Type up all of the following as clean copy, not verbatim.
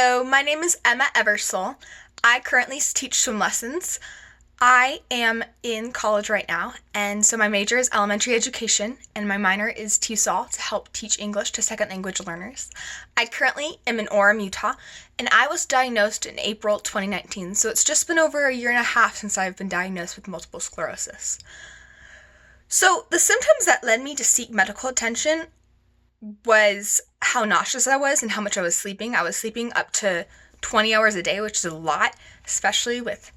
Hello, my name is Emma Eversole. I currently teach swim lessons. I am in college right now, and so my major is elementary education, and my minor is TESOL to help teach English to second language learners. I currently am in Orem, Utah, and I was diagnosed in April 2019, so it's just been over a year and a half since I've been diagnosed with multiple sclerosis. So the symptoms that led me to seek medical attention was how nauseous I was and how much I was sleeping. I was sleeping up to 20 hours a day, which is a lot, especially with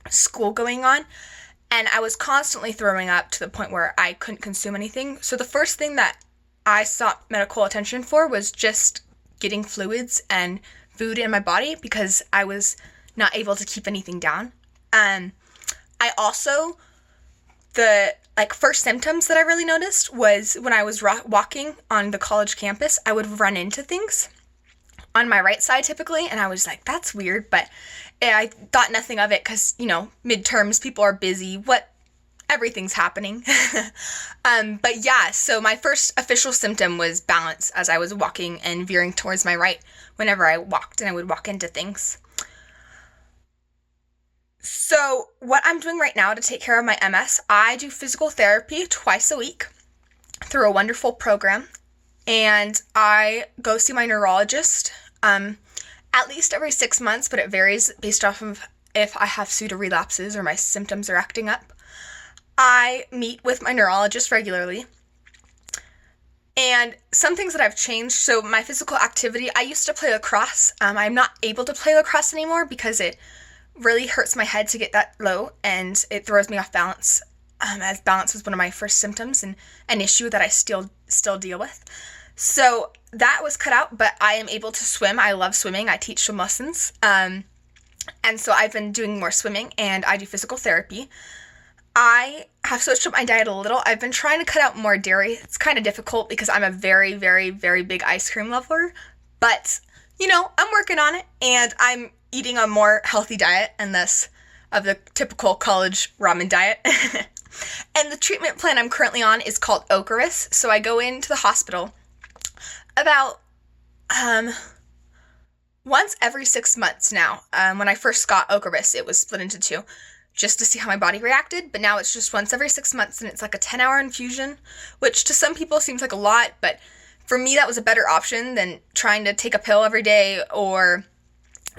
school going on. And I was constantly throwing up to the point where I couldn't consume anything. So the first thing that I sought medical attention for was just getting fluids and food in my body because I was not able to keep anything down. I also, the first symptoms that I really noticed was when I was walking on the college campus, I would run into things on my right side typically, and I was like, that's weird, but I thought nothing of it because, midterms, people are busy, everything's happening. But yeah, so my first official symptom was balance as I was walking and veering towards my right whenever I walked, and I would walk into things. So what I'm doing right now to take care of my MS, I do physical therapy twice a week through a wonderful program, and I go see my neurologist at least every 6 months, but it varies based off of if I have pseudo-relapses or my symptoms are acting up. I meet with my neurologist regularly, and some things that I've changed, so my physical activity, I used to play lacrosse. I'm not able to play lacrosse anymore because it really hurts my head to get that low, and it throws me off balance, as balance was one of my first symptoms and an issue that I still deal with. So that was cut out, but I am able to swim. I love swimming. I teach swim lessons, and so I've been doing more swimming, and I do physical therapy. I have switched up my diet a little. I've been trying to cut out more dairy. It's kind of difficult because I'm a very, very, very big ice cream lover, but, I'm working on it, and I'm eating a more healthy diet and less of the typical college ramen diet. And the treatment plan I'm currently on is called Ocrevus. So I go into the hospital about once every 6 months now. When I first got Ocrevus, it was split into two just to see how my body reacted, but now it's just once every 6 months, and it's like a 10-hour infusion, which to some people seems like a lot, but for me that was a better option than trying to take a pill every day or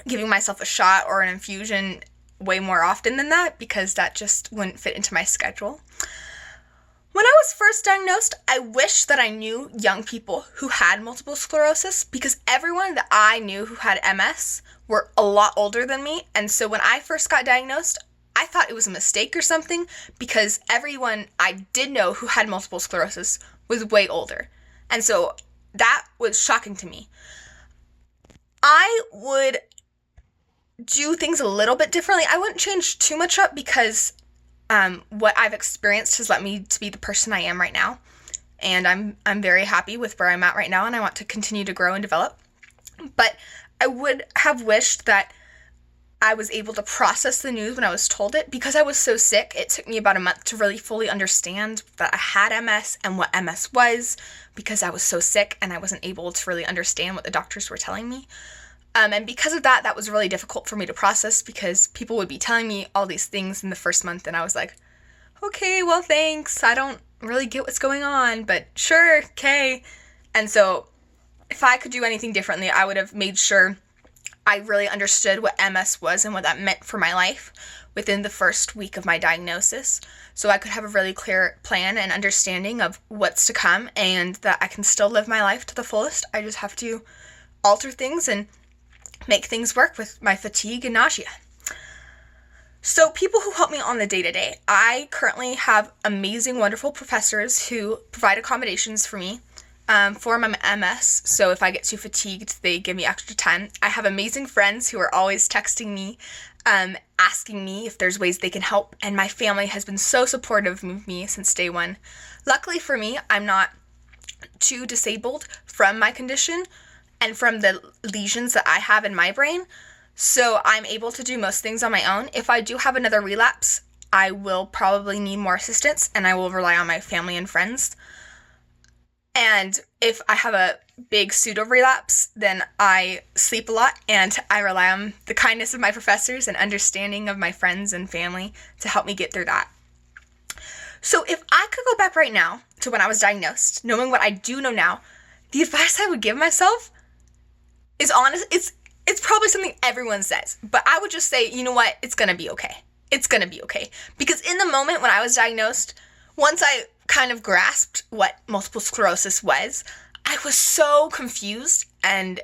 giving myself a shot or an infusion way more often than that, because that just wouldn't fit into my schedule. When I was first diagnosed, I wish that I knew young people who had multiple sclerosis, because everyone that I knew who had MS were a lot older than me, and so when I first got diagnosed, I thought it was a mistake or something, because everyone I did know who had multiple sclerosis was way older, and so that was shocking to me. I would do things a little bit differently. I wouldn't change too much up because what I've experienced has led me to be the person I am right now, and I'm very happy with where I'm at right now, and I want to continue to grow and develop. But I would have wished that I was able to process the news when I was told it, because I was so sick. It took me about a month to really fully understand that I had MS and what MS was, because I was so sick and I wasn't able to really understand what the doctors were telling me. And because of that, that was really difficult for me to process, because people would be telling me all these things in the first month, and I was like, okay, well, thanks. I don't really get what's going on, but sure, okay. And so if I could do anything differently, I would have made sure I really understood what MS was and what that meant for my life within the first week of my diagnosis, so I could have a really clear plan and understanding of what's to come, and that I can still live my life to the fullest. I just have to alter things and make things work with my fatigue and nausea. So people who help me on the day-to-day, I currently have amazing, wonderful professors who provide accommodations for me for my MS. So if I get too fatigued, they give me extra time. I have amazing friends who are always texting me, asking me if there's ways they can help, and my family has been so supportive of me since day one. Luckily for me, I'm not too disabled from my condition and from the lesions that I have in my brain, so I'm able to do most things on my own. If I do have another relapse, I will probably need more assistance, and I will rely on my family and friends. And if I have a big pseudo relapse, then I sleep a lot and I rely on the kindness of my professors and understanding of my friends and family to help me get through that. So if I could go back right now to when I was diagnosed, knowing what I do know now, the advice I would give myself is honest. It's probably something everyone says, but I would just say, you know what? It's going to be okay. It's going to be okay. Because in the moment when I was diagnosed, once I kind of grasped what multiple sclerosis was, I was so confused and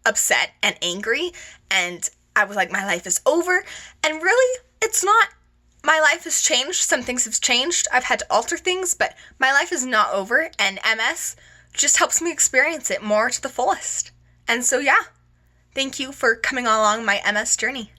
upset and angry, and I was like, my life is over. And really, it's not. My life has changed. Some things have changed. I've had to alter things, but my life is not over, and MS just helps me experience it more to the fullest. And so, yeah, thank you for coming along my MS journey.